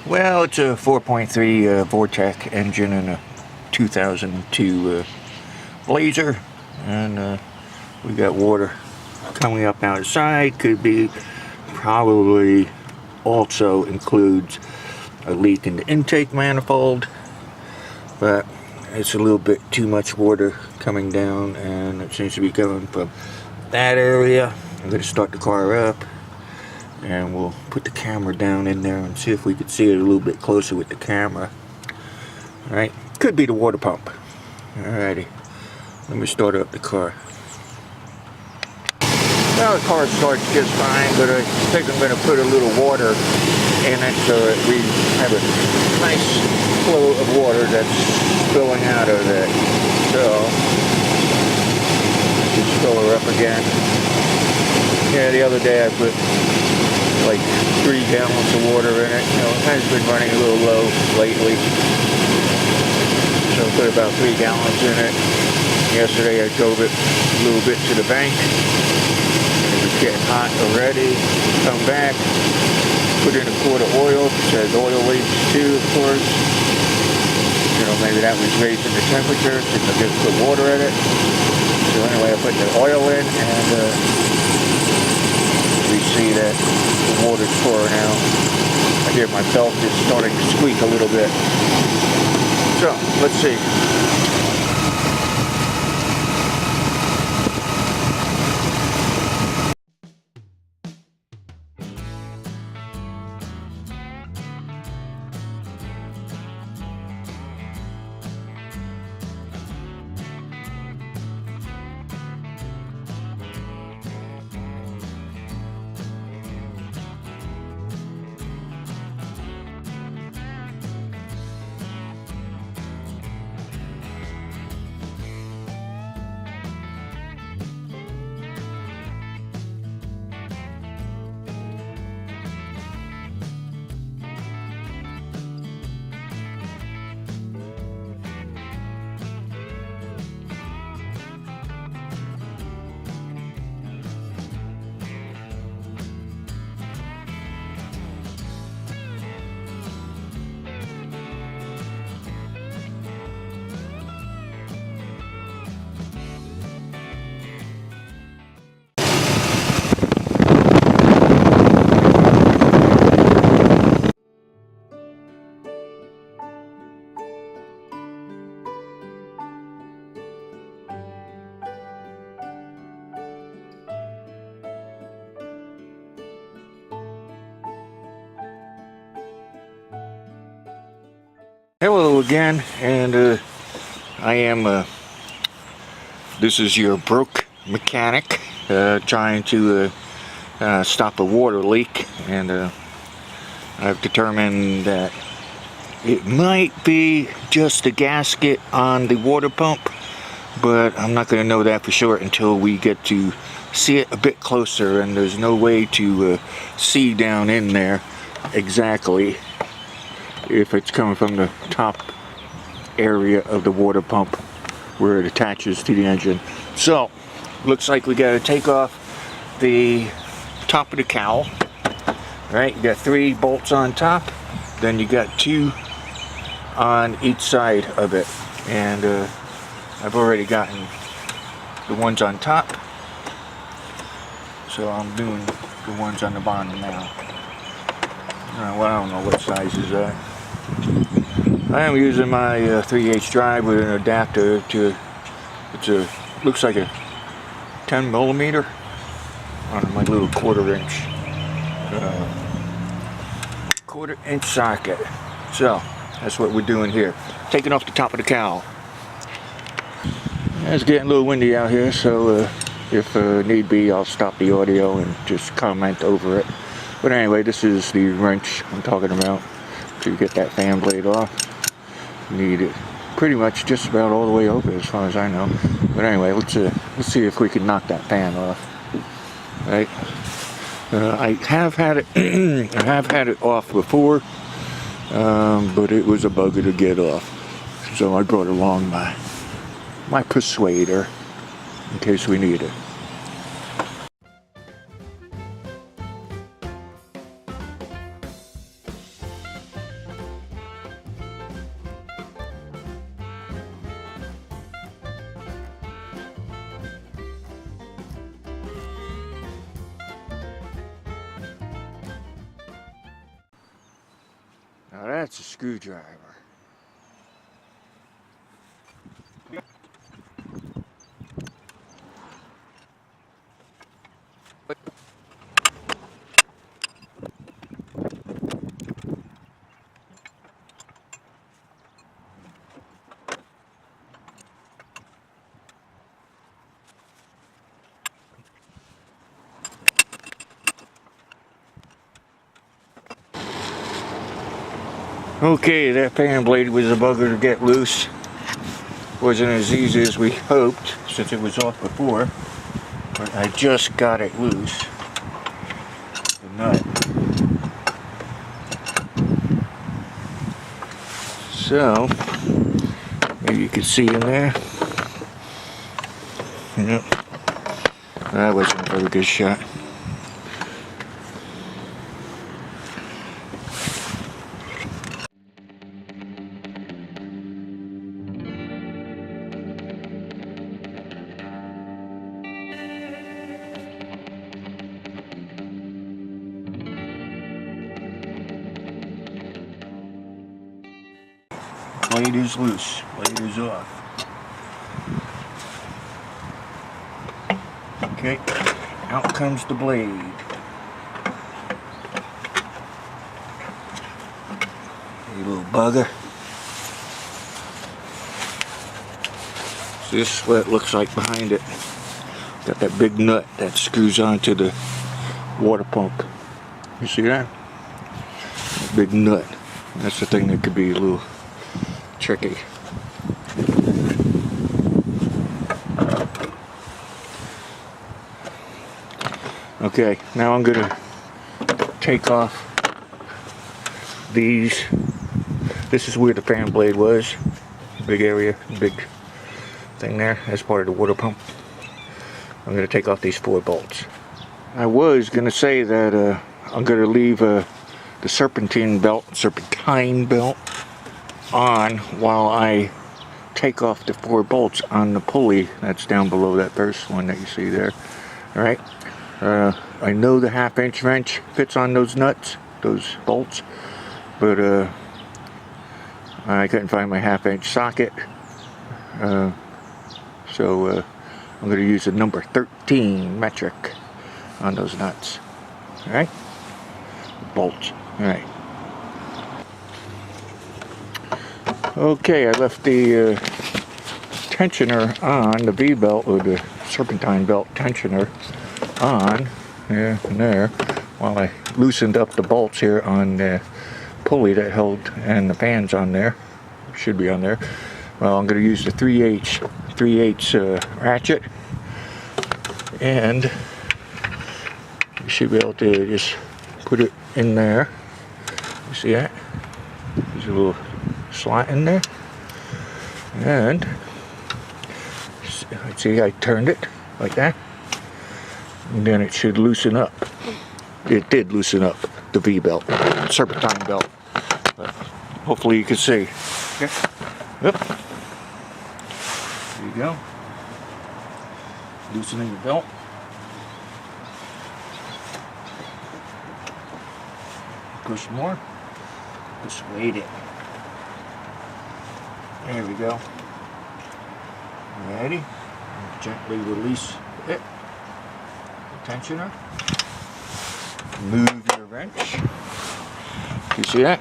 Well, it's a 4.3 Vortec engine and a 2002 BLAZER, and we got water coming up outside. Could be, probably also includes a leak in the intake manifold, but it's a little bit too much water coming down, and it seems to be coming from that area. I'm going to start the car up, and we'll put the camera down in there and see if we could see it a little bit closer with the camera. Alright, could be the water pump. Alrighty, let me start up the car. Well, the car starts just fine, but I think I'm going to put a little water in it so that we have a nice flow of water that's spilling out of it. So, just fill her up again. Yeah, the other day I put like 3 gallons of water in it. You know, it has been running a little low lately. So I put about 3 gallons in it. Yesterday I drove it a little bit to the bank. It was getting hot already. Come back, put in a quart of oil. It says oil leaks too, of course. You know, maybe that was raising the temperature, so I just put water in it. So anyway, I put the oil in, and we see that the water's pouring out. I hear my belt is starting to squeak a little bit. So, let's see. Hello again, and I am, this is your broke mechanic, trying to stop a water leak, and I've determined that it might be just a gasket on the water pump, but I'm not going to know that for sure until we get to see it a bit closer, and there's no way to see down in there exactly if it's coming from the top area of the water pump where it attaches to the engine. So, looks like we got to take off the top of the cowl. Right, you got 3 bolts on top, then you got 2 on each side of it, and I've already gotten the ones on top, so I'm doing the ones on the bottom now. Well, I don't know what size is that. I am using my 3/8 drive with an adapter to, looks like a 10 millimeter on my little quarter-inch socket. So that's what we're doing here. Taking off the top of the cowl. It's getting a little windy out here, so if need be, I'll stop the audio and just comment over it. But anyway, this is the wrench I'm talking about to get that fan blade off. Need it pretty much just about all the way over, as far as I know. But anyway, let's see if we can knock that fan off. Right? I have had it. I have had it off before, but it was a bugger to get off. So I brought along my persuader in case we need it. Now that's a screwdriver. Okay, that fan blade was a bugger to get loose. Wasn't as easy as we hoped since it was off before, but I just got it loose. The nut. So, maybe you can see in there. Yep. That wasn't a very good shot. Blade is loose. Blade is off. Okay, out comes the blade. You little bugger. So this is what it looks like behind it. Got that big nut that screws onto the water pump. You see that? That big nut. That's the thing that could be a little tricky. Okay, now I'm gonna take off these. This is where the fan blade was. Big area, big thing there. That's part of the water pump. I'm gonna take off these 4 bolts. I was gonna say that I'm gonna leave the serpentine belt on while I take off the 4 bolts on the pulley that's down below that first one that you see there. Alright, I know the 1/2-inch wrench fits on those nuts, those bolts, but I couldn't find my 1/2-inch socket, so I'm going to use the number 13 metric on those nuts. Alright, bolts. Alright. Okay, I left the tensioner on, the V-belt, or the serpentine belt tensioner on, and there, while I loosened up the bolts here on the pulley that held, and the fans on there, should be on there. Well, I'm going to use the 3/8 ratchet, and you should be able to just put it in there. You see that? There's a little slot in there, and see, I turned it like that, and then it should loosen up. It did loosen up the V-belt, serpentine belt, but hopefully you can see. Yep. Yep. There you go. Loosening the belt. Push more. Persuade it. There we go. Ready? Gently release it. The tensioner. Move your wrench. You see that?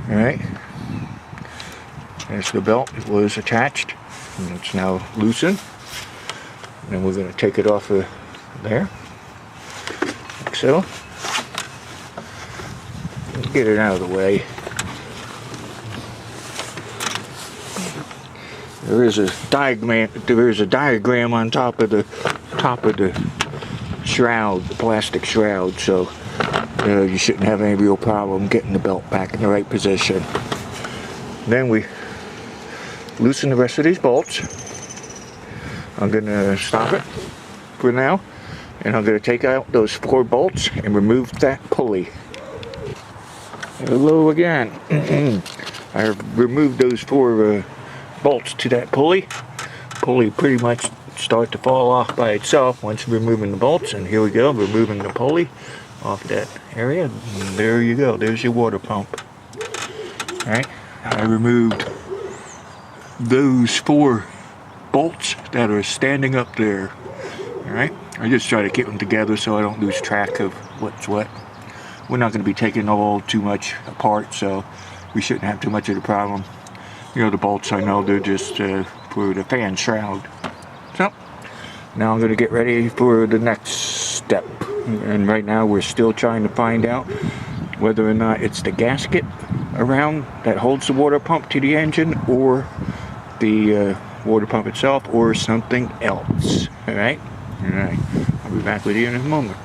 Alright. There's the belt. It was attached. And it's now loosened. And then we're going to take it off of there. Like so. Get it out of the way. There is a diagram on top of the shroud, the plastic shroud, so you shouldn't have any real problem getting the belt back in the right position. Then we loosen the rest of these bolts. I'm going to stop it for now, and I'm going to take out those 4 bolts and remove that pulley. Hello again. I have removed those 4 bolts to that pulley. Pulley pretty much start to fall off by itself once removing the bolts, and here we go, removing the pulley. off that area. And there you go. There's your water pump. Alright, I removed those 4 bolts that are standing up there. Alright, I just try to keep them together so I don't lose track of what's what. We're not going to be taking all too much apart, so we shouldn't have too much of a problem. You know, the bolts, I know they're just for the fan shroud. So, now I'm going to get ready for the next step. And right now we're still trying to find out whether or not it's the gasket around that holds the water pump to the engine, or the water pump itself, or something else. Alright? Alright. I'll be back with you in a moment.